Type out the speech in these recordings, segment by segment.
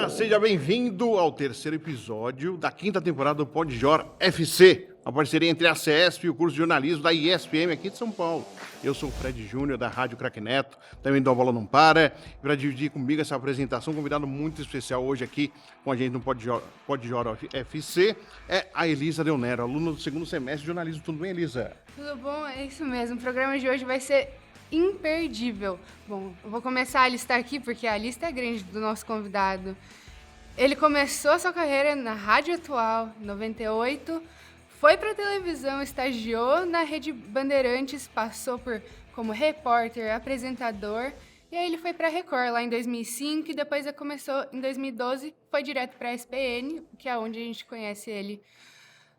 seja bem-vindo ao terceiro episódio da quinta temporada do Podjor FC, a parceria entre a CESP e o curso de jornalismo da ISPM aqui de São Paulo. Eu sou o Fred Júnior, da Rádio Craque Neto, também do A Bola Não Para. Para dividir comigo essa apresentação, um convidado muito especial hoje aqui com a gente no Podjor FC é a Elisa Del Nero, aluna do segundo semestre de jornalismo. Tudo bem, Elisa? Tudo bom? É isso mesmo. O programa de hoje vai ser imperdível. Bom, eu vou começar a listar aqui porque a lista é grande do nosso convidado. Ele começou a sua carreira na Rádio Atual, em 98, foi para a televisão, estagiou na Rede Bandeirantes, passou por como repórter, apresentador, e aí ele foi para a Record lá em 2005 e depois começou em 2012, foi direto para a SPN, que é onde a gente conhece ele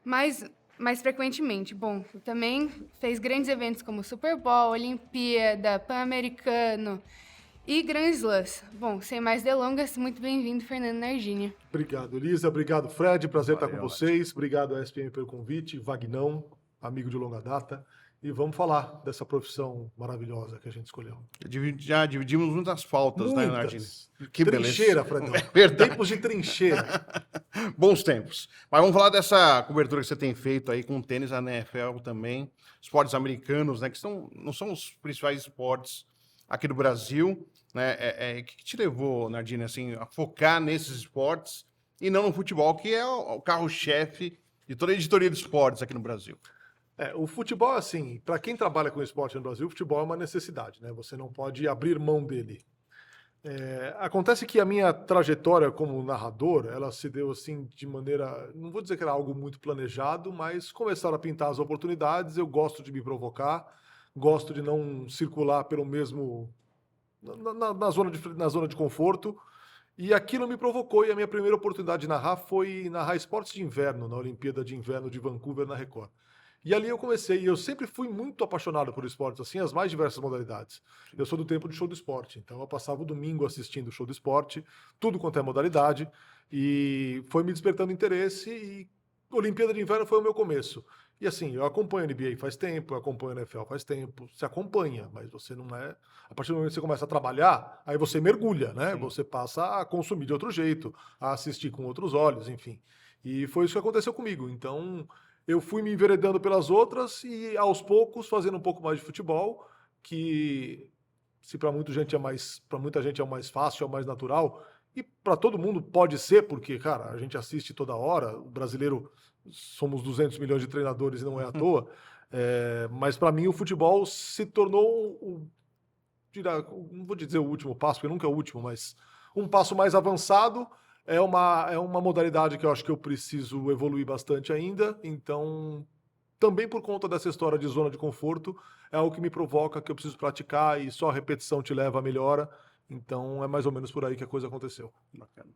mais frequentemente. Bom, também fez grandes eventos como Super Bowl, Olimpíada, Pan-Americano e Grand Slams. Bom, sem mais delongas, muito bem-vindo, Fernando Nardini. Obrigado, Elisa. Obrigado, Fred. Prazer estar com vocês. Obrigado à SPM pelo convite. Vagnão, amigo de longa data. E vamos falar dessa profissão maravilhosa que a gente escolheu. Já dividimos muitas pautas, né, Nardini? Que trincheira, Fredão. É verdade. Tempos de trincheira. Bons tempos. Mas vamos falar dessa cobertura que você tem feito aí com o tênis, a NFL também, esportes americanos, né, que não são os principais esportes aqui do Brasil, né? O que te levou, Nardini, assim, a focar nesses esportes e não no futebol, que é o carro-chefe de toda a editoria de esportes aqui no Brasil? O futebol, assim, para quem trabalha com esporte no Brasil, o futebol é uma necessidade, né? Você não pode abrir mão dele. Acontece que a minha trajetória como narrador, ela se deu assim de maneira, não vou dizer que era algo muito planejado, mas começaram a pintar as oportunidades, eu gosto de me provocar, gosto de não circular pelo mesmo, na zona de conforto, e aquilo me provocou, e a minha primeira oportunidade de narrar foi narrar esportes de inverno, na Olimpíada de Inverno de Vancouver, na Record. E ali eu comecei, e eu sempre fui muito apaixonado por esportes, assim, as mais diversas modalidades. Eu sou do tempo do show do esporte, então eu passava o domingo assistindo o show do esporte, tudo quanto é modalidade, e foi me despertando interesse, e Olimpíada de Inverno foi o meu começo. E assim, eu acompanho a NBA faz tempo, eu acompanho a NFL faz tempo, se acompanha, mas você não é... A partir do momento que você começa a trabalhar, aí você mergulha, né? Sim. Você passa a consumir de outro jeito, a assistir com outros olhos, enfim. E foi isso que aconteceu comigo, então... Eu fui me enveredando pelas outras e, aos poucos, fazendo um pouco mais de futebol, que se para muita gente é o mais fácil, é o mais natural, e para todo mundo pode ser, porque, cara, a gente assiste toda hora, o brasileiro, somos 200 milhões de treinadores e não é à toa, mas para mim o futebol se tornou, não vou dizer o último passo, porque nunca é o último, mas um passo mais avançado. É uma modalidade que eu acho que eu preciso evoluir bastante ainda, então, também por conta dessa história de zona de conforto, é algo que me provoca, que eu preciso praticar, e só a repetição te leva à melhora, então é mais ou menos por aí que a coisa aconteceu. Bacana.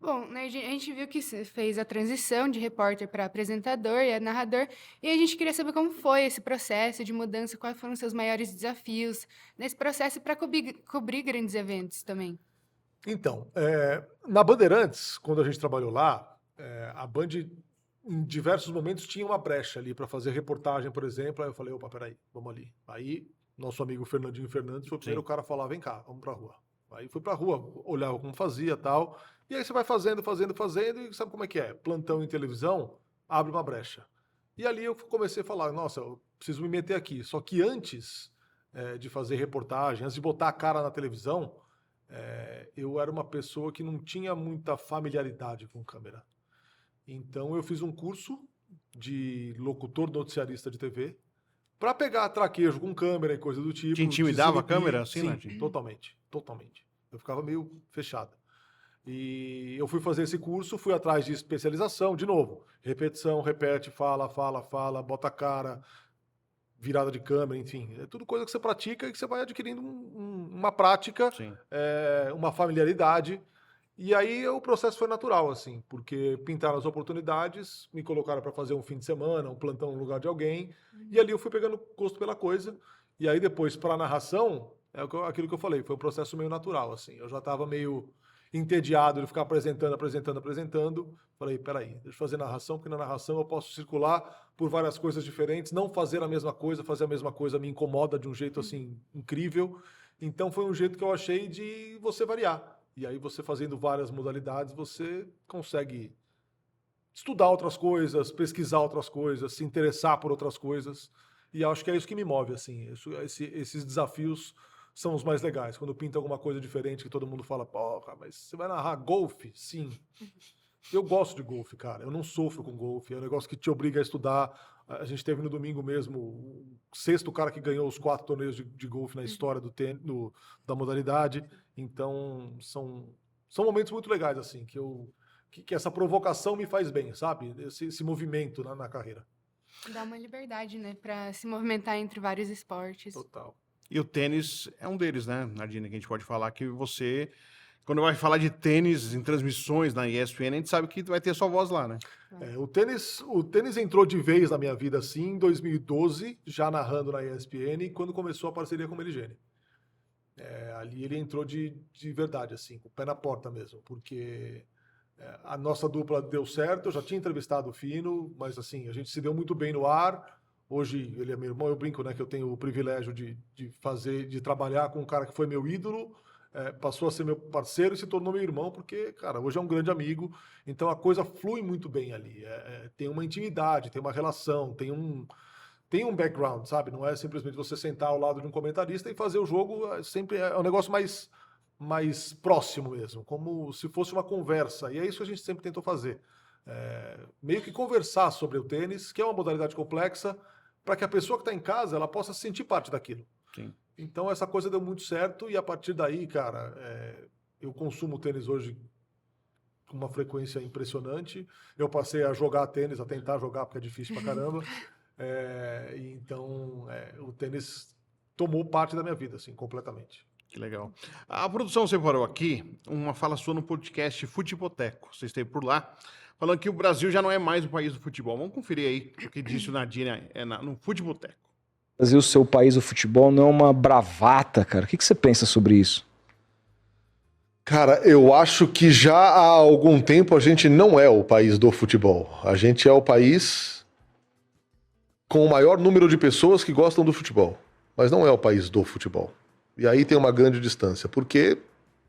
Bom, né, a gente viu que você fez a transição de repórter para apresentador e narrador, e a gente queria saber como foi esse processo de mudança, quais foram os seus maiores desafios nesse processo para cobrir grandes eventos também. Então, na Bandeirantes, quando a gente trabalhou lá, a Band, em diversos momentos, tinha uma brecha ali para fazer reportagem, por exemplo. Aí eu falei, opa, peraí, vamos ali. Aí, nosso amigo Fernandinho Fernandes foi o primeiro cara a falar, vem cá, vamos pra rua. Aí fui pra rua, olhava como fazia e tal. E aí você vai fazendo, e sabe como é que é? Plantão em televisão, abre uma brecha. E ali eu comecei a falar, nossa, eu preciso me meter aqui. Só que antes de fazer reportagem, antes de botar a cara na televisão, eu era uma pessoa que não tinha muita familiaridade com câmera. Então eu fiz um curso de locutor noticiarista de TV para pegar traquejo com câmera e coisa do tipo. Te intimidava a câmera assim, sim, Nardini? Totalmente. Eu ficava meio fechado. E eu fui fazer esse curso, fui atrás de especialização, de novo, repetição, repete, fala, bota a cara, virada de câmera, enfim, é tudo coisa que você pratica e que você vai adquirindo uma prática, uma familiaridade, e aí o processo foi natural, assim, porque pintaram as oportunidades, me colocaram para fazer um fim de semana, um plantão no lugar de alguém, e ali eu fui pegando gosto pela coisa, e aí depois para a narração, aquilo que eu falei, foi um processo meio natural, assim, eu já estava meio entediado de ficar apresentando. Falei, peraí, deixa eu fazer narração, porque na narração eu posso circular por várias coisas diferentes, não fazer a mesma coisa, fazer a mesma coisa me incomoda de um jeito assim incrível. Então foi um jeito que eu achei de você variar. E aí você fazendo várias modalidades, você consegue estudar outras coisas, pesquisar outras coisas, se interessar por outras coisas. E acho que é isso que me move, assim. Esses desafios são os mais legais. Quando pinta alguma coisa diferente que todo mundo fala, porra, mas você vai narrar golfe? Sim. Eu gosto de golfe, cara. Eu não sofro com golfe. É um negócio que te obriga a estudar. A gente teve no domingo mesmo o sexto cara que ganhou os 4 torneios de golfe na história da modalidade. Então, são momentos muito legais, assim, que essa provocação me faz bem, sabe? Esse movimento na carreira. Dá uma liberdade, né? Pra se movimentar entre vários esportes. Total. E o tênis é um deles, né, Nadine? Que a gente pode falar que você, quando vai falar de tênis em transmissões na ESPN, a gente sabe que vai ter sua voz lá, né? O tênis entrou de vez na minha vida, assim, em 2012, já narrando na ESPN, quando começou a parceria com o Meligeni. Ali ele entrou de verdade, assim, com o pé na porta mesmo, porque a nossa dupla deu certo, eu já tinha entrevistado o Fino, mas assim, a gente se deu muito bem no ar. Hoje ele é meu irmão, eu brinco, né, que eu tenho o privilégio de trabalhar com um cara que foi meu ídolo, passou a ser meu parceiro e se tornou meu irmão, porque, cara, hoje é um grande amigo, então a coisa flui muito bem ali. Tem uma intimidade, tem uma relação, tem um background, sabe? Não é simplesmente você sentar ao lado de um comentarista e fazer o jogo, sempre é um negócio mais próximo mesmo, como se fosse uma conversa, e é isso que a gente sempre tentou fazer. Meio que conversar sobre o tênis, que é uma modalidade complexa, para que a pessoa que está em casa ela possa sentir parte daquilo. Sim. Então essa coisa deu muito certo e a partir daí, cara, eu consumo tênis hoje com uma frequência impressionante. Eu passei a jogar tênis, a tentar jogar, porque é difícil pra caramba. Então o tênis tomou parte da minha vida, assim, completamente. Que legal. A produção separou aqui uma fala sua no podcast Futipoteco. Você esteve por lá, falando que o Brasil já não é mais o país do futebol. Vamos conferir aí o que disse o Nadine no Futipoteco. O Brasil ser o país do futebol não é uma bravata, cara. O que você pensa sobre isso? Cara, eu acho que já há algum tempo a gente não é o país do futebol. A gente é o país com o maior número de pessoas que gostam do futebol, mas não é o país do futebol. E aí tem uma grande distância, porque,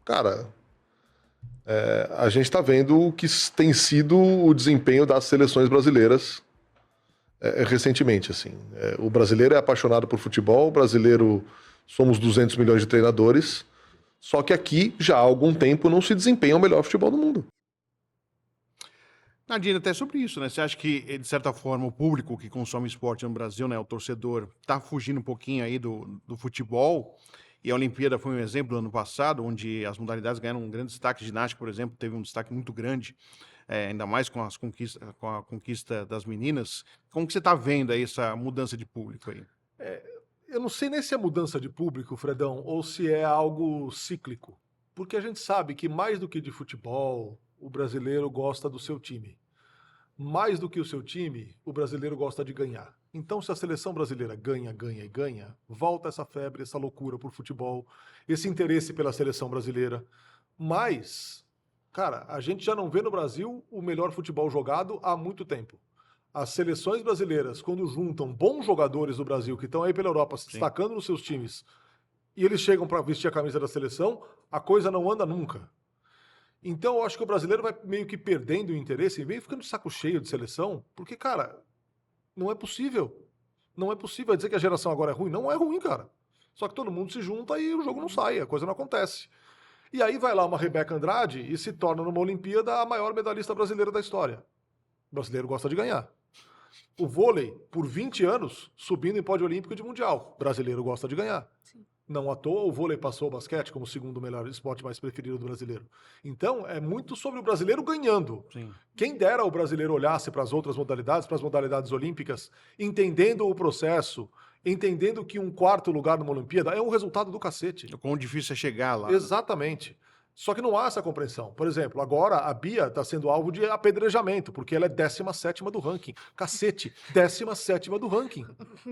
cara, a gente está vendo o que tem sido o desempenho das seleções brasileiras recentemente, assim. O brasileiro é apaixonado por futebol, o brasileiro somos 200 milhões de treinadores, só que aqui, já há algum tempo, não se desempenha o melhor futebol do mundo. Nadine, até sobre isso, né? Você acha que, de certa forma, o público que consome esporte no Brasil, né, o torcedor, tá fugindo um pouquinho aí do futebol? E a Olimpíada foi um exemplo do ano passado, onde as modalidades ganharam um grande destaque. Ginástica, por exemplo, teve um destaque muito grande, ainda mais com a conquista das meninas. Como que você está vendo aí essa mudança de público aí? Eu não sei nem se é mudança de público, Fredão, ou se é algo cíclico. Porque a gente sabe que mais do que de futebol, o brasileiro gosta do seu time. Mais do que o seu time, o brasileiro gosta de ganhar. Então, se a seleção brasileira ganha, ganha e ganha, volta essa febre, essa loucura por futebol, esse interesse pela seleção brasileira. Mas, cara, a gente já não vê no Brasil o melhor futebol jogado há muito tempo. As seleções brasileiras, quando juntam bons jogadores do Brasil, que estão aí pela Europa se destacando nos seus times, e eles chegam para vestir a camisa da seleção, a coisa não anda nunca. Então, eu acho que o brasileiro vai meio que perdendo o interesse e vem ficando de saco cheio de seleção, porque, cara, não é possível. Não é possível dizer que a geração agora é ruim. Não é ruim, cara. Só que todo mundo se junta e o jogo não sai, a coisa não acontece. E aí vai lá uma Rebeca Andrade e se torna numa Olimpíada a maior medalhista brasileira da história. O brasileiro gosta de ganhar. O vôlei, por 20 anos, subindo em pódio olímpico e de mundial. O brasileiro gosta de ganhar. Sim. Não à toa, o vôlei passou o basquete como o segundo melhor esporte mais preferido do brasileiro. Então, é muito sobre o brasileiro ganhando. Sim. Quem dera o brasileiro olhasse para as outras modalidades, para as modalidades olímpicas, entendendo o processo, entendendo que um quarto lugar numa Olimpíada é um resultado do cacete. O quão difícil é chegar lá. Exatamente. Só que não há essa compreensão. Por exemplo, agora a Bia está sendo alvo de apedrejamento, porque ela é 17ª do ranking. Cacete, 17ª do ranking.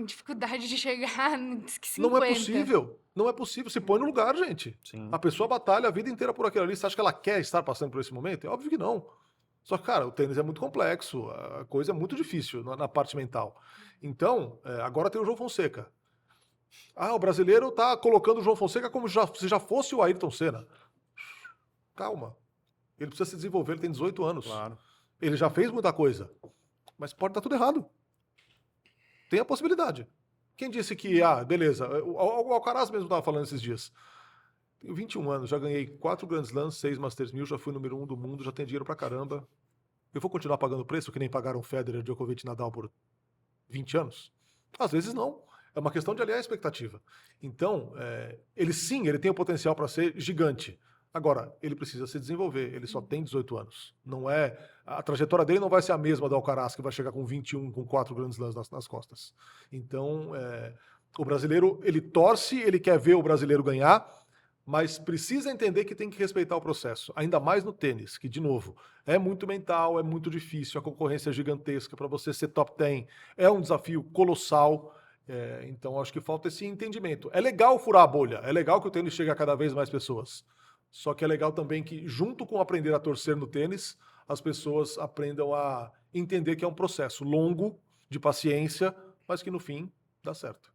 Dificuldade de chegar nos 50. Não é possível. Não é possível. Se põe no lugar, gente. Sim. A pessoa batalha a vida inteira por aquilo ali. Você acha que ela quer estar passando por esse momento? É óbvio que não. Só que, cara, o tênis é muito complexo. A coisa é muito difícil na parte mental. Então, agora tem o João Fonseca. O brasileiro está colocando o João Fonseca como se já fosse o Ayrton Senna. Calma. Ele precisa se desenvolver, ele tem 18 anos. Claro. Ele já fez muita coisa, mas pode estar tudo errado. Tem a possibilidade. Quem disse que, beleza, o Alcaraz mesmo estava falando esses dias. Tenho 21 anos, já ganhei 4 Grand Slams, 6 Masters 1000, já fui número 1 do mundo, já tenho dinheiro pra caramba. Eu vou continuar pagando preço que nem pagaram Federer, Djokovic e Nadal por 20 anos? Às vezes não. É uma questão de alinhar a expectativa. Então, ele tem o potencial para ser gigante. Agora, ele precisa se desenvolver. Ele só tem 18 anos. Não é, a trajetória dele não vai ser a mesma do Alcaraz, que vai chegar com 21, com 4 Grand Slams nas costas. Então, o brasileiro, ele torce, ele quer ver o brasileiro ganhar, mas precisa entender que tem que respeitar o processo. Ainda mais no tênis, que, de novo, é muito mental, é muito difícil, a concorrência é gigantesca. Para você ser top 10 é um desafio colossal. Então, acho que falta esse entendimento. É legal furar a bolha, é legal que o tênis chegue a cada vez mais pessoas. Só que é legal também que, junto com aprender a torcer no tênis, as pessoas aprendam a entender que é um processo longo, de paciência, mas que no fim dá certo.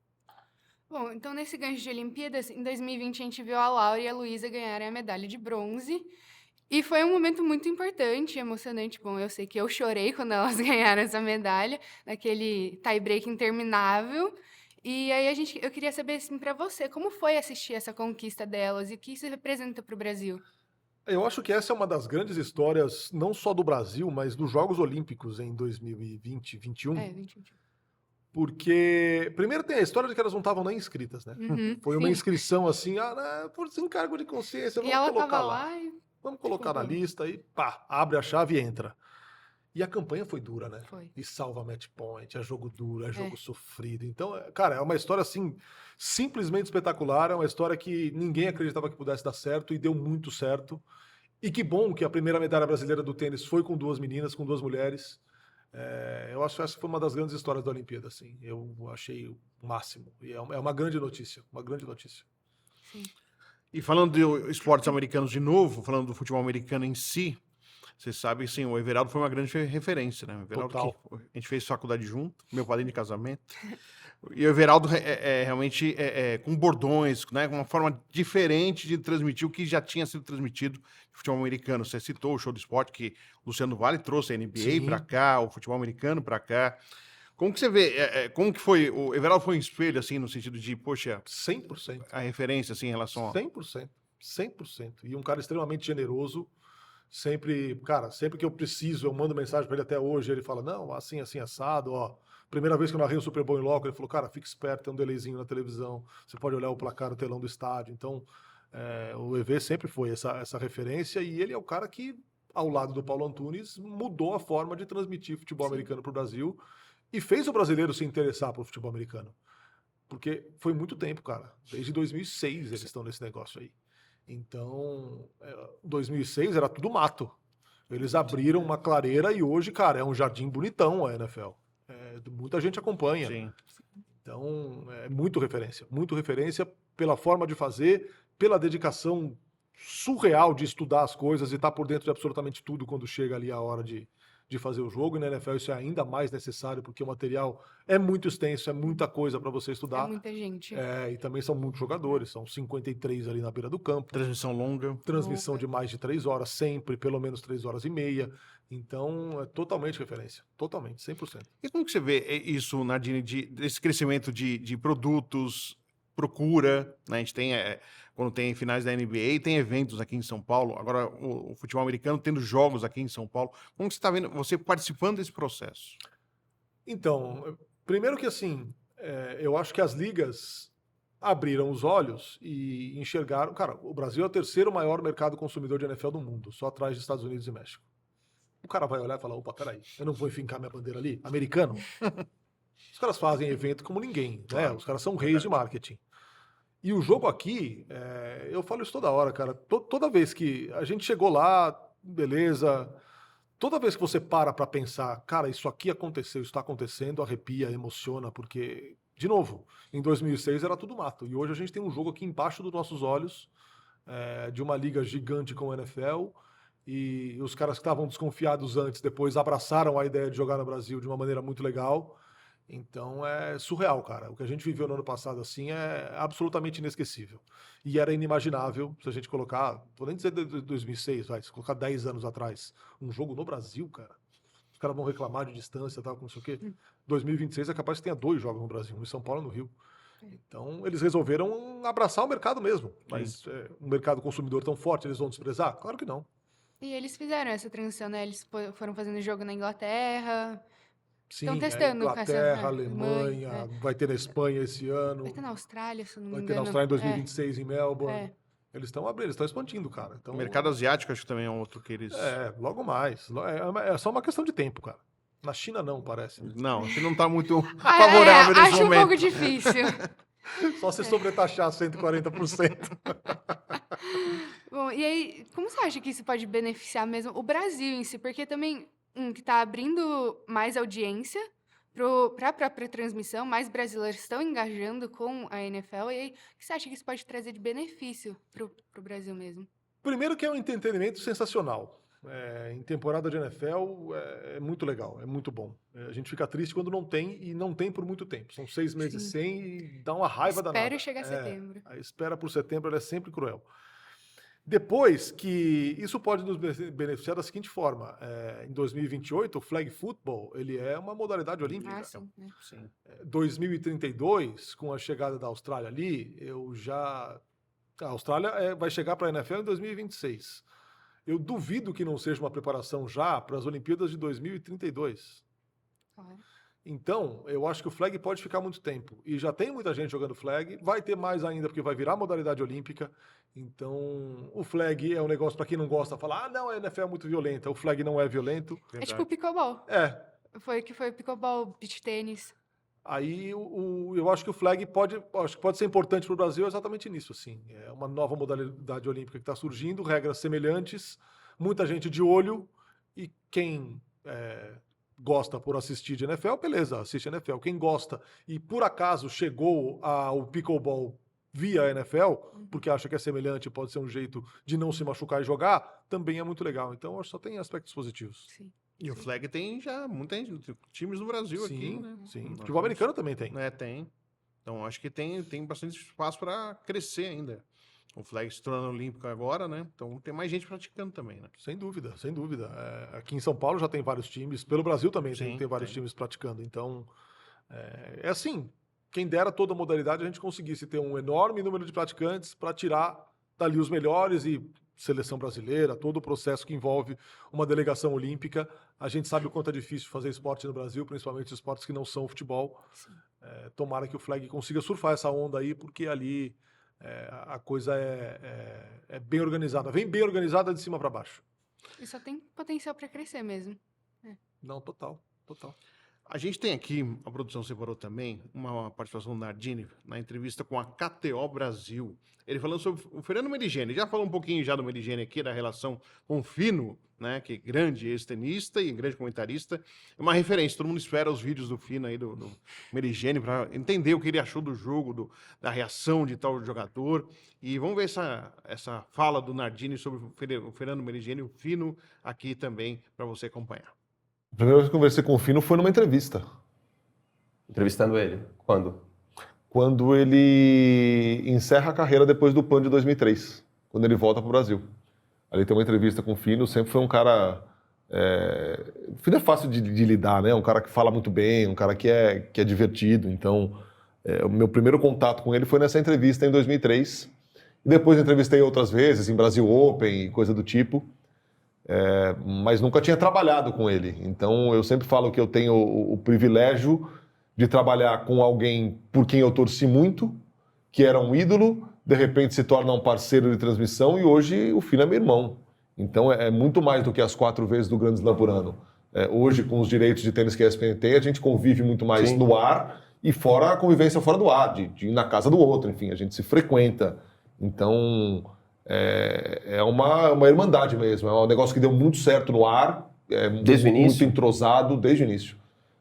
Bom, então nesse gancho de Olimpíadas, em 2020 a gente viu a Laura e a Luísa ganharem a medalha de bronze. E foi um momento muito importante, emocionante. Bom, eu sei que eu chorei quando elas ganharam essa medalha, naquele tie-break interminável. E aí eu queria saber, assim, para você, como foi assistir essa conquista delas e o que isso representa para o Brasil? Eu acho que essa é uma das grandes histórias, não só do Brasil, mas dos Jogos Olímpicos em 2020, 2021. 2021. Porque, primeiro tem a história de que elas não estavam nem inscritas, né? Foi uma sim. inscrição assim, por desencargo de consciência, E vamos ela colocar tava lá. lá e Vamos colocar na bom. lista e pá, abre a chave e entra. E a campanha foi dura, né? Foi. E salva match point, é jogo duro, é jogo sofrido. Então, cara, é uma história assim, simplesmente espetacular. É uma história que ninguém acreditava que pudesse dar certo e deu muito certo. E que bom que a primeira medalha brasileira do tênis foi com 2 meninas, com 2 mulheres. Eu acho que essa foi uma das grandes histórias da Olimpíada, assim. Eu achei o máximo. E é uma grande notícia, uma grande notícia. Sim. E falando de esportes americanos de novo, falando do futebol americano em si, você sabe, sim, o Everaldo foi uma grande referência, né? O Everaldo Total. que a gente fez faculdade junto, meu padrinho de casamento. E o Everaldo realmente com bordões, né? Com uma forma diferente de transmitir o que já tinha sido transmitido no futebol americano. Você citou o Show do Esporte, que o Luciano Vale trouxe a NBA Sim. para cá, o futebol americano para cá. Como que você vê, como que foi, o Everaldo foi um espelho, assim, no sentido de, poxa, 100%. a referência, assim, em relação a... 100%. 100%. E um cara extremamente generoso. Sempre que eu preciso, eu mando mensagem para ele até hoje. Ele fala: não, assim, assim, assado. Ó, primeira vez que eu narrei o Super Bowl em loco, ele falou: cara, fica esperto, tem um delayzinho na televisão. Você pode olhar o placar, o telão do estádio. Então, o EV sempre foi essa referência. E ele é o cara que, ao lado do Paulo Antunes, mudou a forma de transmitir futebol americano para o Brasil e fez o brasileiro se interessar por futebol americano. Porque foi muito tempo, cara. Desde 2006 eles estão nesse negócio aí. Então, 2006 era tudo mato. Eles abriram uma clareira e hoje, cara, é um jardim bonitão a NFL. Muita gente acompanha. Sim. Então, é muito referência pela forma de fazer, pela dedicação surreal de estudar as coisas e estar por dentro de absolutamente tudo quando chega ali a hora de fazer o jogo. E na NFL isso é ainda mais necessário, porque o material é muito extenso, é muita coisa para você É estudar. muita gente. E também são muitos jogadores, são 53 ali na beira do campo. Transmissão longa. Transmissão de mais de 3 horas, sempre, pelo menos 3 horas e meia. Então, é totalmente referência. Totalmente, 100%. E como que você vê isso, Nadine, desse crescimento de produtos, procura, né? A gente tem, quando tem finais da NBA, tem eventos aqui em São Paulo, agora o futebol americano tendo jogos aqui em São Paulo. Como que você está vendo, você participando desse processo? Então, primeiro que assim, eu acho que as ligas abriram os olhos e enxergaram... Cara, o Brasil é o terceiro maior mercado consumidor de NFL do mundo, só atrás dos Estados Unidos e México. O cara vai olhar e falar: opa, peraí, eu não vou enfincar minha bandeira ali? Americano? Os caras fazem evento como ninguém, né? Os caras são reis de marketing. E o jogo aqui, eu falo isso toda hora, cara. Toda vez que a gente chegou lá, beleza. Toda vez que você para pensar, cara, isso aqui aconteceu, isso está acontecendo, arrepia, emociona, porque, de novo, em 2006 era tudo mato. E hoje a gente tem um jogo aqui embaixo dos nossos olhos, de uma liga gigante como a NFL. E os caras que estavam desconfiados antes, depois abraçaram a ideia de jogar no Brasil de uma maneira muito legal. Então é surreal, cara. O que a gente viveu no ano passado assim é absolutamente inesquecível. E era inimaginável se a gente colocar, vou nem dizer de 2006, vai, se colocar 10 anos atrás, um jogo no Brasil, cara. Os caras vão reclamar de distância, tal, não sei o quê. 2026 é capaz que tenha 2 jogos no Brasil, um em São Paulo e no Rio. Então eles resolveram abraçar o mercado mesmo. Mas um mercado consumidor tão forte, eles vão desprezar? Claro que não. E eles fizeram essa transição, né? Eles foram fazendo jogo na Inglaterra, Sim, estão testando com essa Inglaterra, Alemanha, é. vai ter na Espanha esse ano, Vai ter na Austrália, se eu não me vai engano. ter na Austrália em 2026 em Melbourne. É. Eles estão abrindo, eles estão expandindo, cara. Então, O mercado asiático acho que também é um outro que eles... logo mais. É só uma questão de tempo, cara. Na China não, parece. Não, acho que não tá muito favorável nesse acho momento. um pouco difícil. Só se sobretaxar 140%. Bom, e aí, como você acha que isso pode beneficiar mesmo o Brasil em si? Porque também, que está abrindo mais audiência para a própria transmissão, mais brasileiros estão engajando com a NFL, e aí, o que você acha que isso pode trazer de benefício para o Brasil mesmo? Primeiro que é um entretenimento sensacional. Em temporada de NFL é muito legal, é muito bom. A gente fica triste quando não tem, e não tem por muito tempo. São 6 meses sem e dá uma raiva danada. Espero chegar setembro. A espera por setembro ela é sempre cruel. Depois que isso pode nos beneficiar da seguinte forma: em 2028 o flag football ele é uma modalidade olímpica. Sim, né? Sim. 2032, com a chegada da Austrália ali, a Austrália vai chegar para a NFL em 2026. Eu duvido que não seja uma preparação já para as Olimpíadas de 2032. Claro. Então, eu acho que o flag pode ficar muito tempo. E já tem muita gente jogando flag, vai ter mais ainda, porque vai virar modalidade olímpica. Então, o flag é um negócio para quem não gosta, falar, não, a NFL é muito violenta. O flag não é violento. É tipo o pickleball. Foi pickleball, beach tênis. Aí eu acho que o flag pode ser importante para o Brasil exatamente nisso. Assim. É uma nova modalidade olímpica que está surgindo, regras semelhantes, muita gente de olho, e quem gosta por assistir de NFL, beleza, assiste NFL. Quem gosta e por acaso chegou ao pickleball via NFL, porque acha que é semelhante, pode ser um jeito de não se machucar e jogar, também é muito legal. Então, acho que só tem aspectos positivos. Sim. E o flag tem já muita gente, times no Brasil aqui, né? Sim, futebol americano também tem. Tem. Então, acho que tem bastante espaço para crescer ainda. O flag se tornando olímpico agora, né? Então, tem mais gente praticando também, né? Sem dúvida, sem dúvida. Aqui em São Paulo já tem vários times, pelo Brasil também tem vários times praticando. Então, é assim, quem dera toda modalidade a gente conseguisse ter um enorme número de praticantes para tirar dali os melhores e seleção brasileira, todo o processo que envolve uma delegação olímpica. A gente sabe o quanto é difícil fazer esporte no Brasil, principalmente esportes que não são futebol. Tomara que o flag consiga surfar essa onda aí, porque ali a coisa é bem organizada. Vem bem organizada de cima para baixo. E só tem potencial para crescer mesmo. Não, total. A gente tem aqui, a produção separou também, uma participação do Nardini na entrevista com a KTO Brasil. Ele falando sobre o Fernando Meligeni. Já falou um pouquinho já do Meligeni aqui, da relação com o Fino, né, que é grande ex-tenista e grande comentarista. É uma referência, todo mundo espera os vídeos do Fino aí, do Meligeni, para entender o que ele achou do jogo, da reação de tal jogador. E vamos ver essa fala do Nardini sobre o Fernando Meligeni, o Fino, aqui também, para você acompanhar. A primeira vez que eu conversei com o Fino foi numa entrevista. Entrevistando ele? Quando? Quando ele encerra a carreira depois do PAN de 2003, quando ele volta para o Brasil. Ali tem uma entrevista com o Fino, sempre foi um cara... O Fino é fácil de lidar, né? Um cara que fala muito bem, um cara que é divertido. Então, o meu primeiro contato com ele foi nessa entrevista em 2003. E depois entrevistei outras vezes, em Brasil Open e coisa do tipo. Mas nunca tinha trabalhado com ele. Então, eu sempre falo que eu tenho o privilégio de trabalhar com alguém por quem eu torci muito, que era um ídolo, de repente se torna um parceiro de transmissão e hoje o Fino é meu irmão. Então, é muito mais do que as 4 vezes do Grand Slam por ano. Hoje, com os direitos de tênis que a ESPN tem, a gente convive muito mais no ar e fora a convivência fora do ar, de ir na casa do outro, enfim, a gente se frequenta. Então... É uma irmandade mesmo, é um negócio que deu muito certo no ar, Desde o início? Muito entrosado desde o início.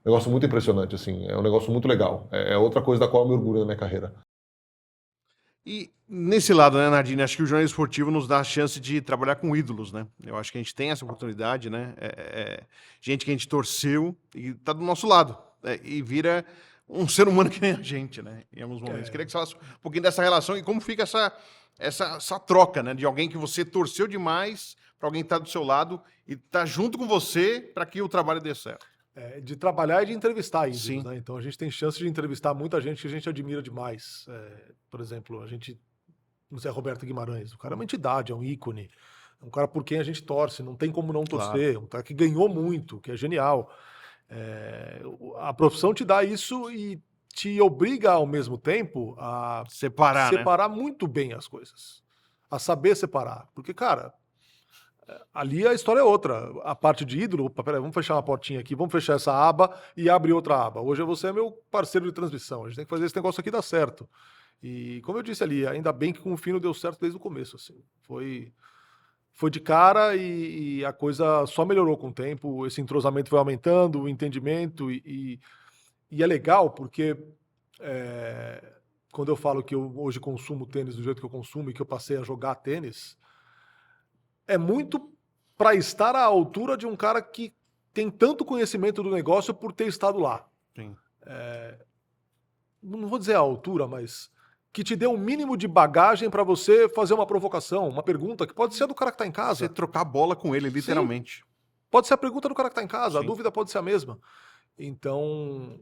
Um negócio muito impressionante, assim, é um negócio muito legal. É outra coisa da qual eu me orgulho na minha carreira. E nesse lado, né, Nardini, acho que o jornalismo esportivo nos dá a chance de trabalhar com ídolos, né? Eu acho que a gente tem essa oportunidade, né? Gente que a gente torceu e tá do nosso lado, e vira um ser humano que nem a gente, né? Em alguns momentos. Queria que você falasse um pouquinho dessa relação e como fica essa troca, né? De alguém que você torceu demais para alguém estar do seu lado e estar junto com você para que o trabalho dê certo. De trabalhar e de entrevistar ídolos, Sim. né? Então a gente tem chance de entrevistar muita gente que a gente admira demais. Por exemplo, o Zé Roberto Guimarães, o cara é uma entidade, é um ícone, é um cara por quem a gente torce, não tem como não torcer, um cara que ganhou muito, que é genial. A profissão te dá isso e te obriga ao mesmo tempo a Separar, né? separar muito bem as coisas, a saber separar, porque, cara, ali a história é outra. A parte de ídolo, opa, peraí, vamos fechar uma portinha aqui, vamos fechar essa aba e abre outra aba. Hoje você é meu parceiro de transmissão, a gente tem que fazer esse negócio aqui dar certo. E como eu disse ali, ainda bem que com o Fino deu certo desde o começo, assim. Foi de cara e a coisa só melhorou com o tempo, esse entrosamento foi aumentando, o entendimento e é legal porque quando eu falo que eu hoje consumo tênis do jeito que eu consumo e que eu passei a jogar tênis, é muito para estar à altura de um cara que tem tanto conhecimento do negócio por ter estado lá. Sim. Não vou dizer a altura, mas que te dê um mínimo de bagagem para você fazer uma provocação, uma pergunta, que pode ser do cara que está em casa. Você trocar bola com ele, literalmente. Pode ser a pergunta do cara que está em casa, a Sim. dúvida pode ser a mesma. Então,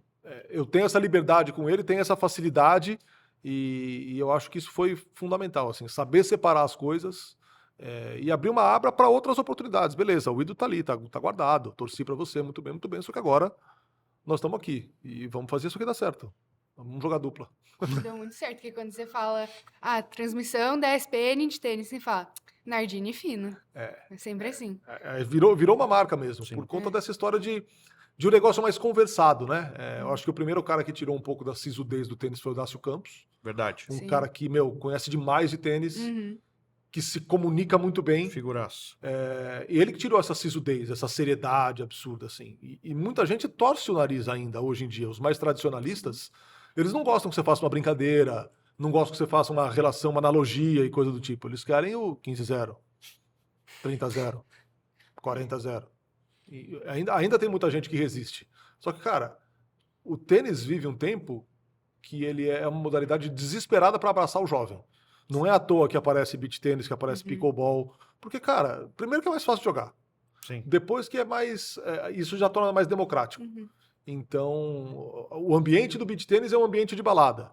eu tenho essa liberdade com ele, tenho essa facilidade e eu acho que isso foi fundamental, assim, saber separar as coisas e abrir uma aba para outras oportunidades. Beleza, o ídolo tá ali, tá guardado, torci para você, muito bem, só que agora nós estamos aqui e vamos fazer isso aqui dar certo. Vamos jogar dupla. Deu muito certo, porque quando você fala transmissão da ESPN de tênis, você fala Nardini Fino. É sempre assim. Virou uma marca mesmo, Sim. por conta dessa história de um negócio mais conversado, né? Eu acho que o primeiro cara que tirou um pouco da sisudez do tênis foi o Dácio Campos. Verdade. Um Sim. cara que, conhece demais de tênis, Uhum. que se comunica muito bem. Figuraço. E ele que tirou essa sisudez, essa seriedade absurda, assim. E muita gente torce o nariz ainda, hoje em dia. Os mais tradicionalistas, eles não gostam que você faça uma brincadeira, não gostam que você faça uma relação, uma analogia e coisa do tipo. Eles querem o 15-0, 30-0, 40-0. E ainda tem muita gente que resiste. Só que, cara, o tênis vive um tempo que ele é uma modalidade desesperada para abraçar o jovem. Não é à toa que aparece beach tênis, que aparece pickleball. Porque, cara, primeiro que é mais fácil de jogar. Sim. Depois que é mais... isso já torna mais democrático. Uhum. Então, o ambiente do beach tênis é um ambiente de balada.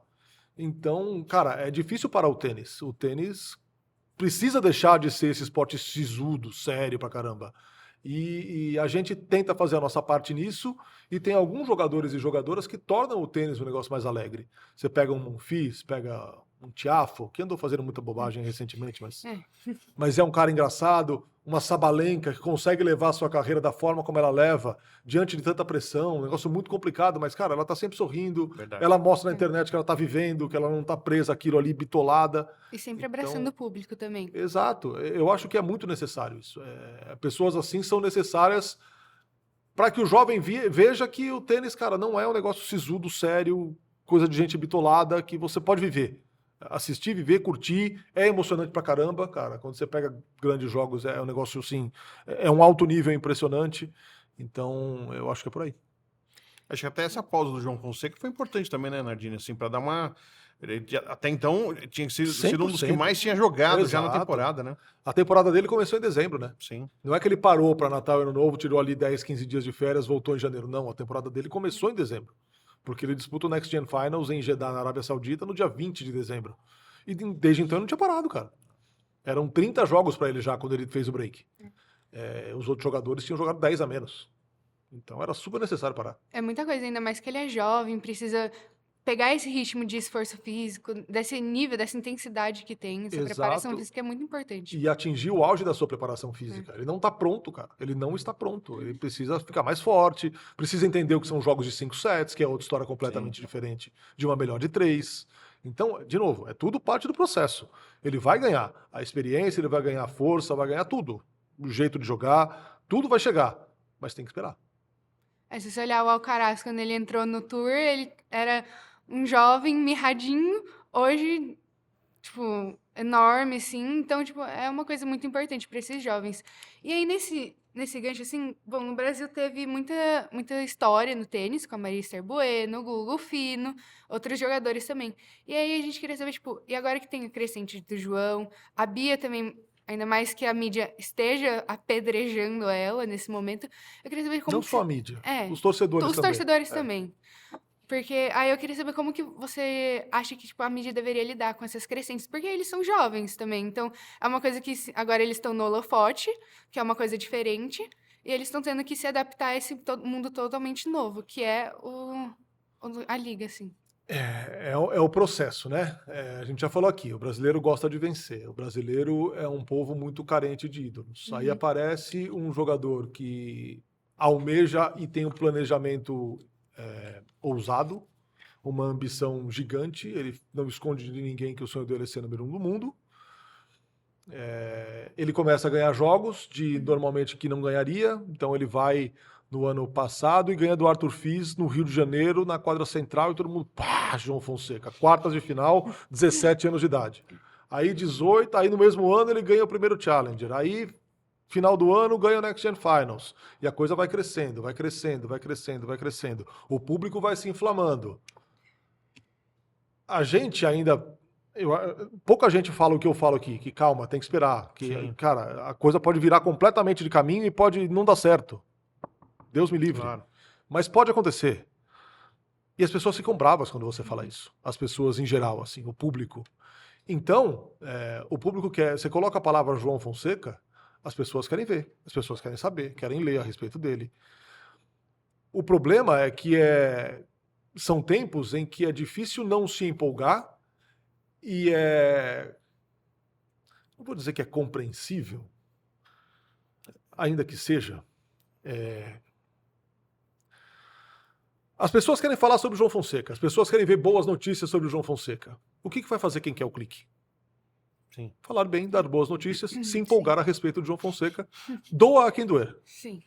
Então, cara, é difícil parar o tênis. O tênis precisa deixar de ser esse esporte sisudo, sério pra caramba. E a gente tenta fazer a nossa parte nisso, e tem alguns jogadores e jogadoras que tornam o tênis um negócio mais alegre. Você pega um Monfils, pega um Tiafoe, que andou fazendo muita bobagem recentemente, mas é um cara engraçado, uma Sabalenka que consegue levar a sua carreira da forma como ela leva, diante de tanta pressão, um negócio muito complicado, mas, cara, ela tá sempre sorrindo, Verdade. ela mostra na internet que ela tá vivendo, que ela não tá presa àquilo ali, bitolada. E sempre abraçando o público também. Exato, eu acho que é muito necessário isso. Pessoas assim são necessárias para que o jovem veja que o tênis, cara, não é um negócio sisudo, sério, coisa de gente bitolada, que você pode viver. Assistir, viver, curtir, é emocionante pra caramba, cara. Quando você pega grandes jogos, é um negócio assim, é um alto nível impressionante. Então, eu acho que é por aí. Acho que até essa pausa do João Fonseca foi importante também, né, Nardini? Assim, para dar uma. Até então, tinha sido um dos que 100%. mais tinha jogado já na Exato. temporada, né? A temporada dele começou em dezembro, né? Sim. Não é que ele parou para Natal e Ano Novo, tirou ali 10, 15 dias de férias, voltou em janeiro. Não, a temporada dele começou em dezembro. Porque ele disputa o Next Gen Finals em Jeddah, na Arábia Saudita, no dia 20 de dezembro. E desde então ele não tinha parado, cara. Eram 30 jogos para ele já quando ele fez o break. Os outros jogadores tinham jogado 10 a menos. Então era super necessário parar. É muita coisa, ainda mais que ele é jovem, precisa pegar esse ritmo de esforço físico, desse nível, dessa intensidade que tem. Essa preparação Exato. física é muito importante. E atingir o auge da sua preparação física. Ele não tá pronto, cara. Ele não está pronto. Ele precisa ficar mais forte, precisa entender o que são jogos de 5 sets, que é outra história completamente diferente de uma melhor de 3. Então, de novo, é tudo parte do processo. Ele vai ganhar a experiência, ele vai ganhar a força, vai ganhar tudo. O jeito de jogar, tudo vai chegar. Mas tem que esperar. Se você olhar o Alcaraz, quando ele entrou no Tour, ele era um jovem mirradinho, hoje, tipo, enorme, assim. Então, tipo, é uma coisa muito importante para esses jovens. E aí, nesse gancho, assim, bom, no Brasil teve muita história no tênis, com a Maria Esther Bueno, o Gugu Fino, outros jogadores também. E aí a gente queria saber, tipo, e agora que tem o crescente do João, a Bia também, ainda mais que a mídia esteja apedrejando ela nesse momento, eu queria saber como Não que só você... a mídia, É, os torcedores os também. torcedores também. Porque aí eu queria saber como que você acha que tipo, a mídia deveria lidar com essas crescentes, porque eles são jovens também, então é uma coisa que agora eles estão no holofote, que é uma coisa diferente, e eles estão tendo que se adaptar a esse mundo totalmente novo, que é a liga, assim. É o processo, né? A gente já falou aqui, o brasileiro gosta de vencer. O brasileiro é um povo muito carente de ídolos. Aí aparece um jogador que almeja e tem um planejamento ousado, uma ambição gigante. Ele não esconde de ninguém que o sonho dele é ser número 1 do mundo. Ele começa a ganhar jogos de normalmente que não ganharia. Então ele vai no ano passado e ganha do Arthur Fils no Rio de Janeiro, na quadra central, e todo mundo, pá, João Fonseca, quartas de final, 17 anos de idade. Aí 18, aí no mesmo ano ele ganha o primeiro Challenger. Aí, final do ano, ganha o Next Gen Finals. E a coisa vai crescendo, vai crescendo, vai crescendo, vai crescendo. O público vai se inflamando. A gente ainda... pouca gente fala o que eu falo aqui, que calma, tem que esperar. Que, cara, a coisa pode virar completamente de caminho e pode não dar certo. Deus me livre. Claro. Mas pode acontecer. E as pessoas ficam bravas quando você fala isso. As pessoas em geral, assim, o público. Então, o público quer... Você coloca a palavra João Fonseca, as pessoas querem ver, as pessoas querem saber, querem ler a respeito dele. O problema é que são tempos em que é difícil não se empolgar e não vou dizer que é compreensível, ainda que seja. As pessoas querem falar sobre o João Fonseca, as pessoas querem ver boas notícias sobre o João Fonseca. O que vai fazer quem quer o clique? Sim. Falar bem, dar boas notícias, se empolgar a respeito do João Fonseca, doa a quem doer. Sim.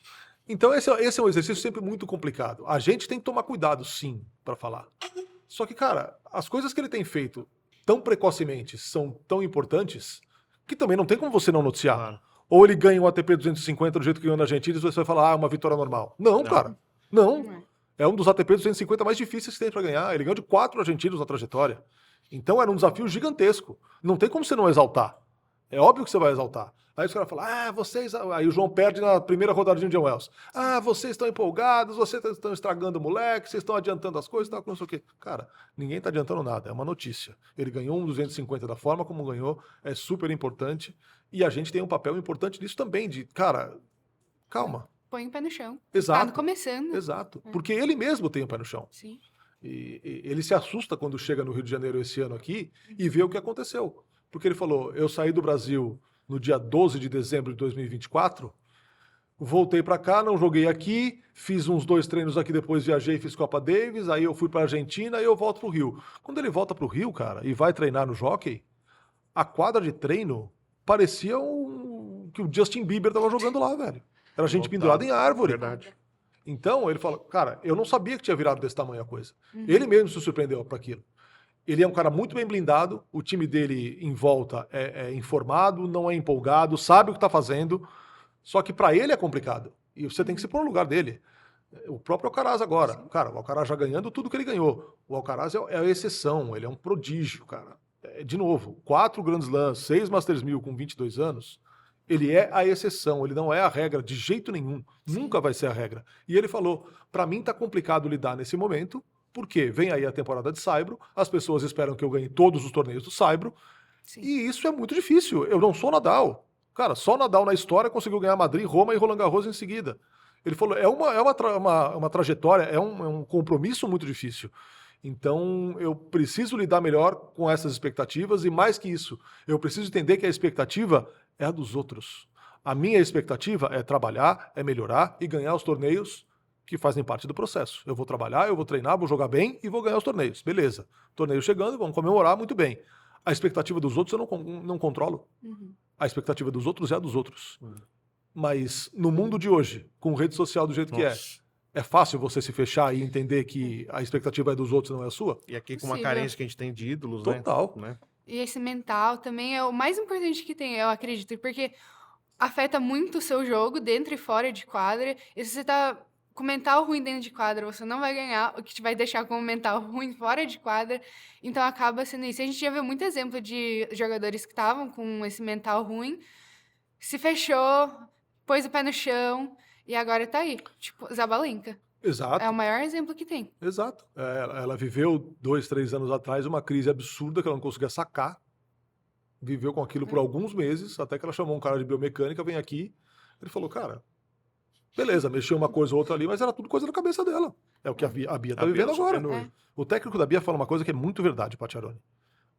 Então esse é um exercício sempre muito complicado. A gente tem que tomar cuidado, sim, para falar. Só que, cara, as coisas que ele tem feito tão precocemente são tão importantes que também não tem como você não noticiar. Claro. Ou ele ganha um ATP 250 do jeito que ganhou na Argentina e você vai falar, é uma vitória normal. Não, cara. Não. É um dos ATP 250 mais difíceis que tem para ganhar. Ele ganhou de 4 argentinos na trajetória. Então era um desafio gigantesco. Não tem como você não exaltar. É óbvio que você vai exaltar. Aí os caras falam, vocês... Aí o João perde na primeira rodada de Indian Wells. Vocês estão empolgados, vocês estão estragando o moleque, vocês estão adiantando as coisas, tal, não sei o quê. Cara, ninguém está adiantando nada, é uma notícia. Ele ganhou um 250 da forma como ganhou, é super importante. E a gente tem um papel importante nisso também, de, cara, calma. Põe o pé no chão. Exato. Tá começando. Exato. Porque ele mesmo tem o pé no chão. Sim. E ele se assusta quando chega no Rio de Janeiro esse ano aqui e vê o que aconteceu. Porque ele falou, eu saí do Brasil no dia 12 de dezembro de 2024, voltei para cá, não joguei aqui, fiz uns 2 treinos aqui, depois viajei, fiz Copa Davis, aí eu fui para Argentina e eu volto pro Rio. Quando ele volta pro Rio, cara, e vai treinar no Jockey, a quadra de treino parecia que o Justin Bieber tava jogando lá, velho. Era gente pendurada em árvore. Verdade. Então, ele fala, cara, eu não sabia que tinha virado desse tamanho a coisa. Ele mesmo se surpreendeu para aquilo. Ele é um cara muito bem blindado, o time dele em volta é informado, não é empolgado, sabe o que está fazendo, só que para ele é complicado. E você tem que se pôr no lugar dele. O próprio Alcaraz agora. Cara, o Alcaraz já ganhando tudo que ele ganhou. O Alcaraz é a exceção, ele é um prodígio, cara. De novo, 4 Grand Slams, 6 Masters 1000 com 22 anos, ele é a exceção, ele não é a regra de jeito nenhum. Nunca vai ser a regra. E ele falou, para mim tá complicado lidar nesse momento, porque vem aí a temporada de Saibro, as pessoas esperam que eu ganhe todos os torneios do Saibro, e isso é muito difícil. Eu não sou Nadal. Cara, só Nadal na história conseguiu ganhar Madrid, Roma e Roland Garros em seguida. Ele falou, é uma trajetória, é um compromisso muito difícil. Então, eu preciso lidar melhor com essas expectativas e, mais que isso, eu preciso entender que a expectativa é a dos outros. A minha expectativa é trabalhar, é melhorar e ganhar os torneios que fazem parte do processo. Eu vou trabalhar, eu vou treinar, vou jogar bem e vou ganhar os torneios. Beleza. Torneio chegando, vamos comemorar, muito bem. A expectativa dos outros eu não controlo. A expectativa dos outros é a dos outros. Mas no mundo de hoje, com rede social do jeito que é fácil você se fechar e entender que a expectativa é dos outros e não é a sua? E aqui com uma Possível. carência que a gente tem de ídolos, Total. né? E esse mental também é o mais importante que tem, eu acredito, porque afeta muito o seu jogo, dentro e fora de quadra. E se você tá com mental ruim dentro de quadra, você não vai ganhar, o que te vai deixar com o mental ruim fora de quadra. Então acaba sendo isso. A gente já viu muito exemplo de jogadores que estavam com esse mental ruim, se fechou, pôs o pé no chão e agora tá aí. Tipo, Zabalenka. Exato. É o maior exemplo que tem. Exato. Ela viveu 2, 3 anos atrás uma crise absurda que ela não conseguia sacar. Viveu com aquilo por alguns meses, até que ela chamou um cara de biomecânica, vem aqui. Ele falou, cara, beleza, mexeu uma coisa ou outra ali, mas era tudo coisa da cabeça dela. É o que a Bia tá vivendo agora. sofrendo- O técnico da Bia fala uma coisa que é muito verdade, Patiarone.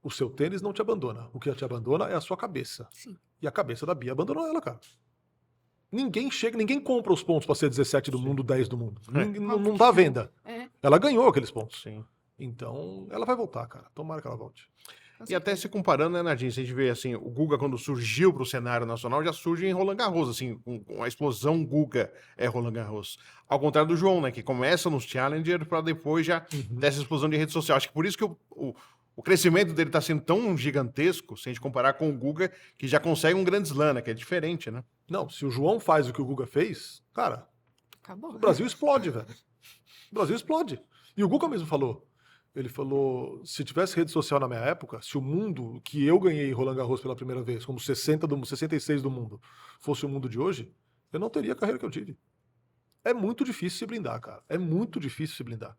O seu tênis não te abandona. O que te abandona é a sua cabeça. Sim. E a cabeça da Bia abandonou ela, cara. Ninguém compra os pontos pra ser 17 do mundo, 10 do mundo. Não dá à venda. É, Ela ganhou aqueles pontos. Sim. Então, ela vai voltar, cara. Tomara que ela volte. com E até certeza. se comparando, né, Nadine, se a gente vê assim, o Guga quando surgiu para o cenário nacional, já surge em Roland Garros, assim, com a explosão Guga é Roland Garros. Ao contrário do João, né, que começa nos Challenger para depois já ter essa explosão de rede social. Acho que por isso que o crescimento dele está sendo tão gigantesco, se a gente comparar com o Guga, que já consegue um grande slam, né, que é diferente, né? Não, se o João faz o que o Guga fez, cara, Acabou. o Brasil explode, velho. O Brasil explode. E o Guga mesmo falou. Ele falou, se tivesse rede social na minha época, se o mundo que eu ganhei em Roland Garros pela primeira vez, como 66 do mundo, fosse o mundo de hoje, eu não teria a carreira que eu tive. É muito difícil se blindar, cara. É muito difícil se blindar.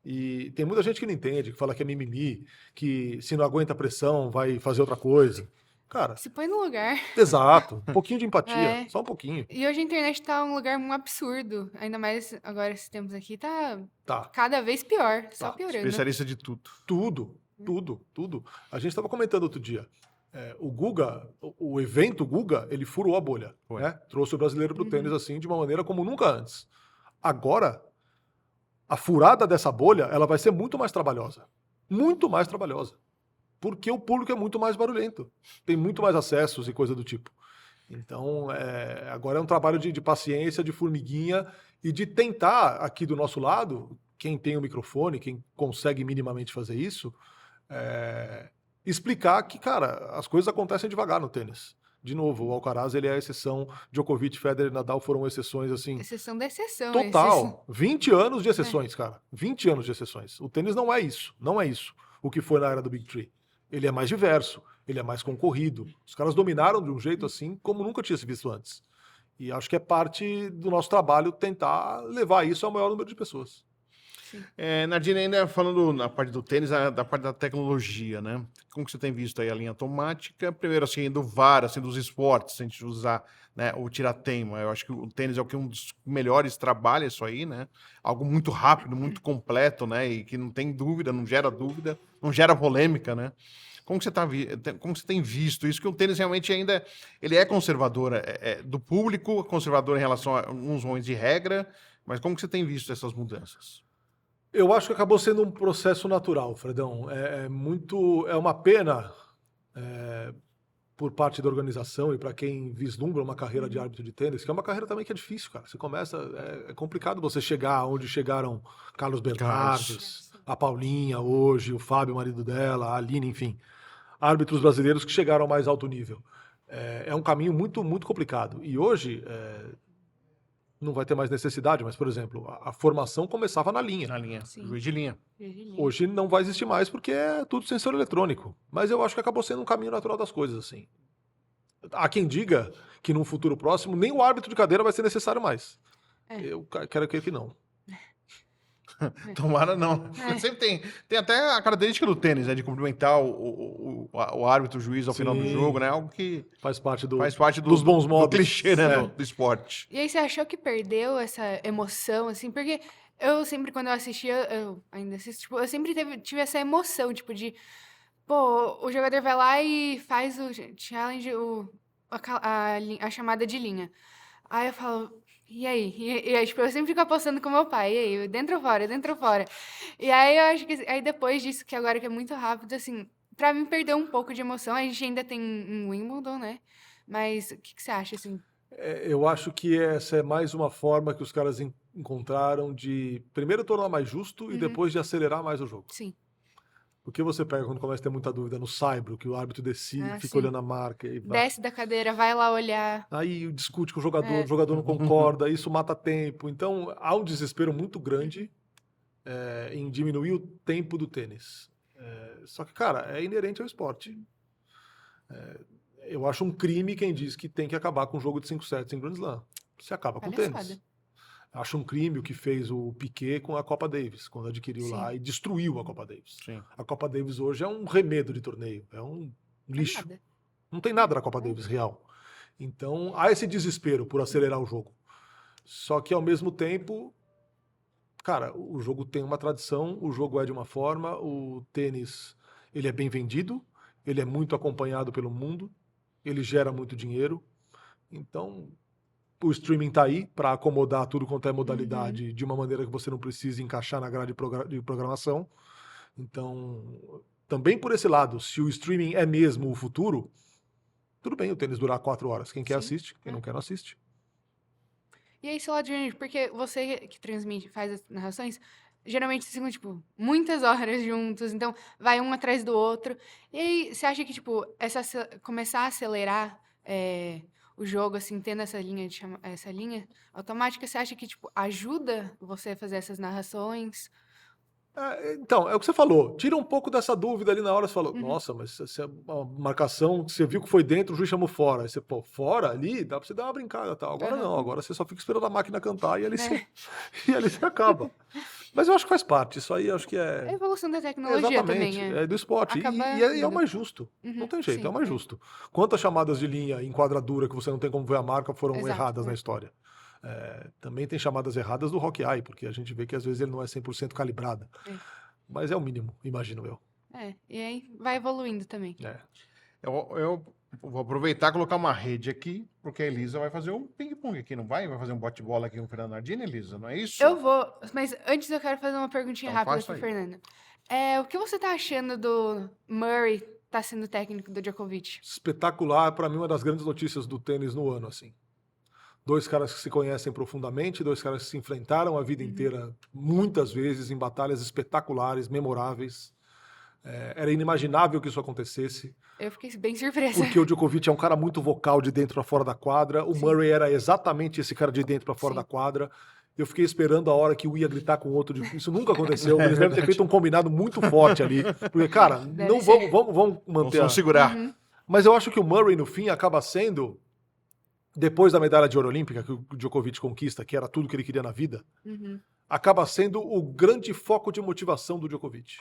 E tem muita gente que não entende, que fala que é mimimi, que se não aguenta a pressão vai fazer outra coisa. Cara, Se põe no lugar. exato. Um pouquinho de empatia, É. só um pouquinho. E hoje a internet tá um lugar um absurdo. Ainda mais agora, esses tempos aqui, tá Tá. cada vez pior. Só Tá. piorando. Especialista de tudo. Tudo. A gente estava comentando outro dia. O Guga, o evento Guga, ele furou a bolha. Foi. Né? Trouxe o brasileiro pro tênis assim de uma maneira como nunca antes. Agora, a furada dessa bolha, ela vai ser muito mais trabalhosa. Muito mais trabalhosa. Porque o público é muito mais barulhento. Tem muito mais acessos e coisa do tipo. Então, agora é um trabalho de paciência, de formiguinha e de tentar, aqui do nosso lado, quem tem o microfone, quem consegue minimamente fazer isso, explicar que, cara, as coisas acontecem devagar no tênis. De novo, o Alcaraz, ele é a exceção. Djokovic, Federer e Nadal foram exceções, assim, Exceção da exceção. total. 20 anos de exceções, cara. 20 anos de exceções. O tênis não é isso. Não é isso. O que foi na era do Big Three. Ele é mais diverso. Ele é mais concorrido. Os caras dominaram de um jeito assim como nunca tinha se visto antes. E acho que é parte do nosso trabalho tentar levar isso ao maior número de pessoas. Nadine, ainda falando na parte do tênis, da parte da tecnologia, né? Como que você tem visto aí a linha automática? Primeiro, assim, do VAR, assim, dos esportes, se a gente usar, né, o tirateima. Eu acho que o tênis é o que um dos melhores trabalha isso aí, né? Algo muito rápido, muito completo, né? E que não tem dúvida, não gera polêmica, né? Como que você tem visto isso? Que o tênis realmente ainda ele é conservador, do público, conservador em relação a uns ruins de regra, mas como que você tem visto essas mudanças? Eu acho que acabou sendo um processo natural, Fredão. É uma pena por parte da organização e para quem vislumbra uma carreira de árbitro de tênis, que é uma carreira também que é difícil, cara. Você começa, é complicado você chegar onde chegaram Carlos Bernardes, a Paulinha hoje, o Fábio, marido dela, a Aline, enfim. Árbitros brasileiros que chegaram ao mais alto nível. É um caminho muito, muito complicado. E hoje não vai ter mais necessidade, mas, por exemplo, a formação começava na linha. Na linha, Sim. juiz de linha. Hoje não vai existir mais porque é tudo sensor eletrônico. Mas eu acho que acabou sendo um caminho natural das coisas, assim. Há quem diga que num futuro próximo nem o árbitro de cadeira vai ser necessário mais. Eu quero crer que não. Tomara não. Sempre tem até a característica do tênis, né? De cumprimentar o árbitro, o juiz ao final do Sim. jogo, né? Algo que Faz parte dos bons modos. do clichê, né? Do esporte. E aí você achou que perdeu essa emoção, assim? Porque eu sempre, quando eu assistia, eu ainda assisto, tipo, eu sempre tive essa emoção, tipo, de... Pô, o jogador vai lá e faz o challenge, a chamada de linha. Aí eu falo... E aí? E aí, tipo, eu sempre fico apostando com meu pai. E aí, dentro ou fora, dentro ou fora? E aí, eu acho que... Aí, depois disso, que agora que é muito rápido, assim... Pra mim, perdeu um pouco de emoção. A gente ainda tem um Wimbledon, né? Mas o que você acha, assim? Eu acho que essa é mais uma forma que os caras encontraram de, primeiro, tornar mais justo e depois de acelerar mais o jogo. Sim. O que você pega quando começa a ter muita dúvida no saibro, que o árbitro decide, Ah, fica sim. olhando a marca e vai. Desce da cadeira, vai lá olhar. Aí discute com o É. jogador não concorda, isso mata tempo. Então há um desespero muito grande em diminuir o tempo do tênis. Só que, cara, é inerente ao esporte. Eu acho um crime quem diz que tem que acabar com um jogo de 5 sets em Grand Slam. Você acaba com o Palhaçada. tênis. Acho um crime o que fez o Piquet com a Copa Davis, quando adquiriu Sim. lá e destruiu a Copa Davis. Sim. A Copa Davis hoje é um remedo de torneio, é um lixo. Nada. Não tem nada na Copa Davis real. Então há esse desespero por acelerar o jogo. Só que ao mesmo tempo, cara, o jogo tem uma tradição, o jogo é de uma forma, o tênis ele é bem vendido, ele é muito acompanhado pelo mundo, ele gera muito dinheiro. Então o streaming tá aí para acomodar tudo quanto é modalidade de uma maneira que você não precise encaixar na grade de programação. Então, também por esse lado, se o streaming é mesmo o futuro, tudo bem o tênis durar 4 horas. Quem quer Sim. assiste, quem não quer não assiste. E aí, seu lado de porque você que transmite, faz as narrações, geralmente vocês ficam, tipo, muitas horas juntos, então vai um atrás do outro. E aí, você acha que, tipo, começar a acelerar o jogo, assim, tendo essa linha automática, você acha que, tipo, ajuda você a fazer essas narrações? Então, é o que você falou. Tira um pouco dessa dúvida ali na hora. Você falou, nossa, mas se a marcação, você viu que foi dentro, o juiz chamou fora. Aí você, pô, fora ali, dá pra você dar uma brincada e tal. Agora não, agora você só fica esperando a máquina cantar e ali, e ali você acaba. Mas eu acho que faz parte. Isso aí eu acho que É a é. evolução da tecnologia Exatamente, também, é do esporte. E, Acaba e é o indo. mais justo. Não tem jeito, sim, é o mais justo. Quantas chamadas de linha em quadradura que você não tem como ver a marca foram Exato, erradas na história? Também tem chamadas erradas do Hawkeye, porque a gente vê que às vezes ele não é 100% calibrado. Mas é o mínimo, imagino eu. E aí vai evoluindo também. Eu vou aproveitar e colocar uma rede aqui, porque a Elisa vai fazer um ping-pong aqui, não vai? Vai fazer um bate-bola aqui com o Fernando Nardini, Elisa, não é isso? Eu vou, mas antes eu quero fazer uma perguntinha Então rápida faça pro aí. Fernando. O que você tá achando do Murray tá sendo técnico do Djokovic? Espetacular, para mim, uma das grandes notícias do tênis no ano, assim. 2 caras que se conhecem profundamente, 2 caras que se enfrentaram a vida inteira, muitas vezes, em batalhas espetaculares, memoráveis. Era inimaginável que isso acontecesse, Eu fiquei bem surpresa. porque o Djokovic é um cara muito vocal de dentro para fora da quadra, o Murray era exatamente esse cara de dentro para fora da quadra. Eu fiquei esperando a hora que um ia gritar com o outro. Isso nunca aconteceu. Eles devem ter feito um combinado muito forte ali. Porque, cara, não vamos manter. Vamos segurar. Mas eu acho que o Murray, no fim, acaba sendo, depois da medalha de ouro olímpica que o Djokovic conquista, que era tudo que ele queria na vida, acaba sendo o grande foco de motivação do Djokovic.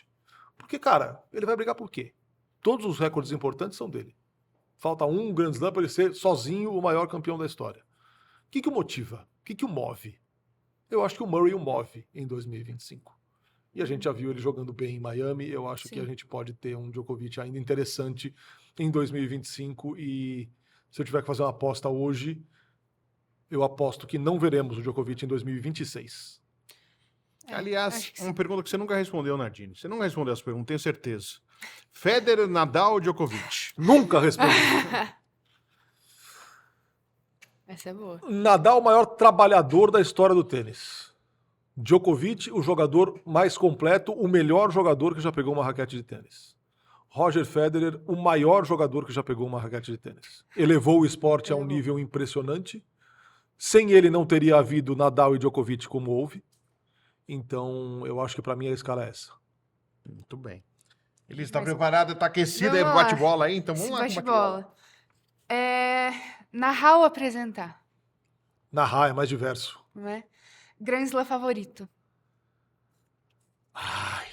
Porque, cara, ele vai brigar por quê? Todos os recordes importantes são dele. Falta um Grand Slam para ele ser sozinho o maior campeão da história. O que o motiva? O que o move? Eu acho que o Murray o move em 2025. E a gente já viu ele jogando bem em Miami. Eu acho que a gente pode ter um Djokovic ainda interessante em 2025. E se eu tiver que fazer uma aposta hoje, eu aposto que não veremos o Djokovic em 2026. Aliás, acho que uma sim. pergunta que você nunca respondeu, Nardini. Você nunca respondeu essa pergunta, tenho certeza. Federer, Nadal, Djokovic? Nunca respondi. Essa é boa. Nadal, o maior trabalhador da história do tênis. Djokovic, o jogador mais completo, o melhor jogador que já pegou uma raquete de tênis. Roger Federer, o maior jogador que já pegou uma raquete de tênis. Elevou o esporte a um nível impressionante. Sem ele não teria havido Nadal e Djokovic como houve. Então, eu acho que para mim a escala é essa. Muito bem. Elisa, está Mas- preparada? Está aquecida aí pro Vamos lá. bate-bola aí? Então vamos lá com o bate-bola. Bate-bola. Narrar ou apresentar, Narrar é mais diverso. não é? Grand Slam favorito. Ai,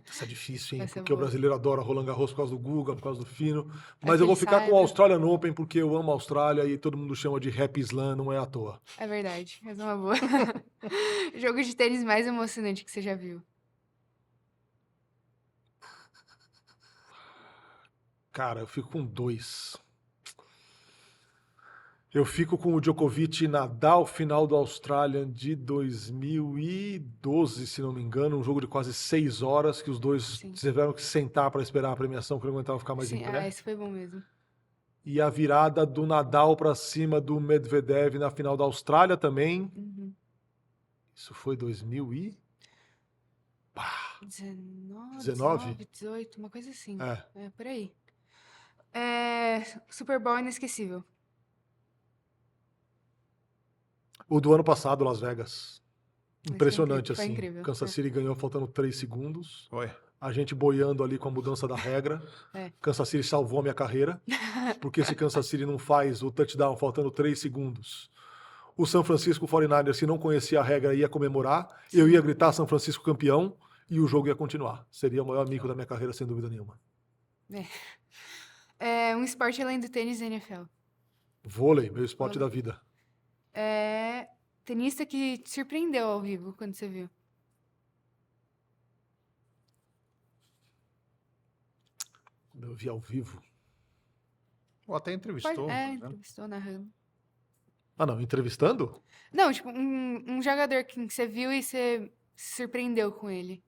isso é difícil, hein? Essa é Porque o boa. brasileiro adora Roland Garros por causa do Guga, por causa do Fino. É Mas que eu vou ele ficar com o saiba. Australian Open porque eu amo a Austrália e todo mundo chama de Rap Slam, não é à toa. É verdade, essa é uma boa. Jogo de tênis mais emocionante que você já viu. Cara, eu fico com 2. Eu fico com o Djokovic e Nadal, final do Australian de 2012, se não me engano, um jogo de quase 6 horas, que os dois Sim. tiveram que sentar para esperar a premiação, que não aguentavam ficar mais em Sim, pé. esse foi bom mesmo. E a virada do Nadal para cima do Medvedev na final da Austrália também. Isso foi 2000 e... Pá. 19, 19? 18, uma coisa assim. É. É, por aí. Super Bowl inesquecível. O do ano passado, Las Vegas. Foi Impressionante, foi assim. incrível. Kansas City ganhou faltando 3 segundos. Oi. A gente boiando ali com a mudança da regra. É. Kansas City salvou a minha carreira. Porque se Kansas City não faz o touchdown faltando 3 segundos, o San Francisco 49ers, se não conhecia a regra, ia comemorar. Eu ia gritar São Francisco campeão e o jogo ia continuar. Seria o maior mico da minha carreira, sem dúvida nenhuma. Um esporte além do tênis e NFL. Vôlei, meu esporte Vôlei. da vida. Tenista que te surpreendeu ao vivo quando você viu. Quando eu vi ao vivo. Ou até entrevistou. né? Entrevistou, narrando. Ah, não, entrevistando? Não, tipo, um jogador que você viu e você se surpreendeu com ele.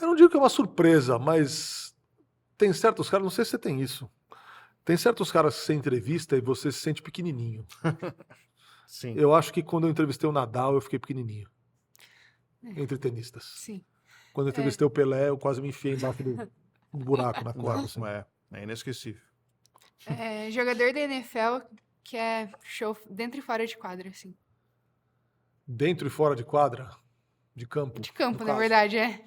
Eu não digo que é uma surpresa, mas tem certos caras, não sei se você tem isso. Tem certos caras que você entrevista e você se sente pequenininho. Sim. Eu acho que quando eu entrevistei o Nadal, eu fiquei pequenininho. Entre tenistas. Sim. Quando eu entrevistei o Pelé, eu quase me enfiei embaixo do buraco na corda. assim. É inesquecível. Jogador da NFL que é show dentro e fora de quadra, assim. Dentro e fora de quadra? De campo? De campo, no na caso. verdade, é.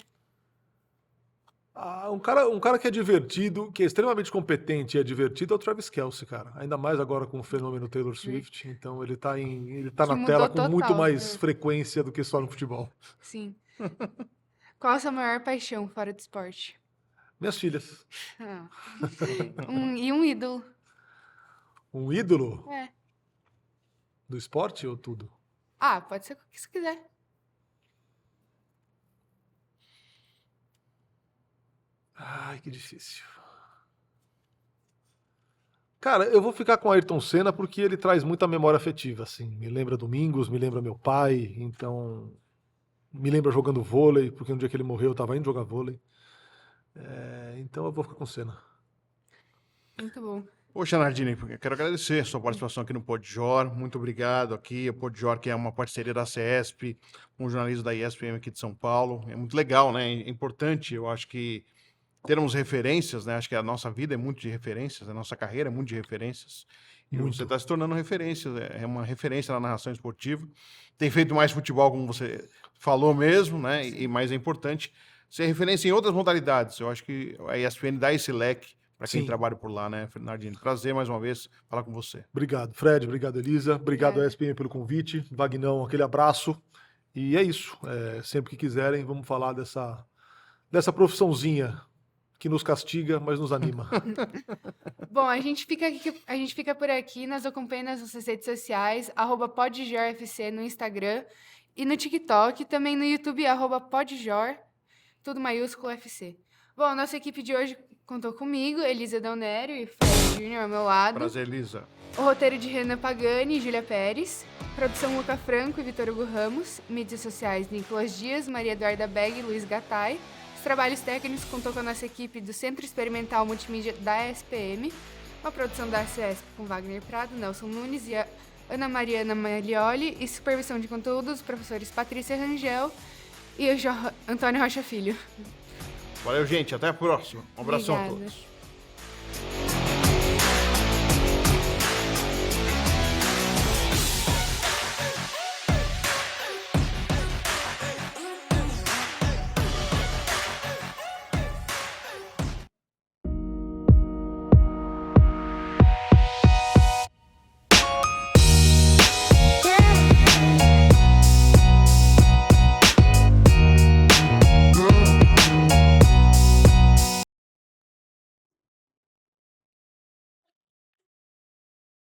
Um cara que é divertido, que é extremamente competente e é divertido é o Travis Kelce, cara. Ainda mais agora com o fenômeno Taylor Swift. Então ele tá Que na mudou tela com muito total, mais é. frequência do que só no futebol. Sim. Qual a sua maior paixão fora do esporte? Minhas filhas. Ah. E um ídolo. Um ídolo É. do esporte ou tudo? Ah, pode ser o que você quiser. Ai, que difícil. Cara, eu vou ficar com o Ayrton Senna porque ele traz muita memória afetiva, assim. Me lembra Domingos, me lembra meu pai, então... Me lembra jogando vôlei, porque no dia que ele morreu eu tava indo jogar vôlei. Então eu vou ficar com o Senna. Muito bom. Poxa, Nardini, eu quero agradecer a sua participação aqui no Podjor. Muito obrigado aqui. O Podjor, que é uma parceria da CESP, com o jornalismo da ESPM aqui de São Paulo. É muito legal, né? É importante, eu acho que termos referências, né? Acho que a nossa vida é muito de referências, a nossa carreira é muito de referências. E Muito. você está se tornando referência, é uma referência na narração esportiva. Tem feito mais futebol, como você falou mesmo, né? Mas é importante ser referência em outras modalidades. Eu acho que a ESPN dá esse leque para quem Sim. trabalha por lá, né, Nardini? Prazer mais uma vez falar com você. Obrigado, Fred. Obrigado, Elisa. Obrigado Obrigada. à ESPN pelo convite. Vagnão, aquele abraço. E é isso. Sempre que quiserem, vamos falar dessa profissãozinha que nos castiga, mas nos anima. Bom, a gente fica por aqui, nos acompanha nas nossas redes sociais, @podjorfc no Instagram e no TikTok, também no YouTube, @podjor, tudo maiúsculo FC. Bom, a nossa equipe de hoje contou comigo, Elisa Del Nério e Fred Júnior ao meu lado. Prazer, Elisa. O roteiro de Renan Pagani e Júlia Pérez. Produção Luca Franco e Vitor Hugo Ramos. Mídias sociais Nicolas Dias, Maria Eduarda Beg e Luiz Gattai. Os trabalhos técnicos contou com a nossa equipe do Centro Experimental Multimídia da ESPM. Uma produção da CESP com Wagner Prado, Nelson Nunes e a Ana Mariana Malioli. E supervisão de conteúdo dos professores Patrícia Rangel e o Antônio Rocha Filho. Valeu, gente. Até a próxima. Um abração a Obrigada. todos.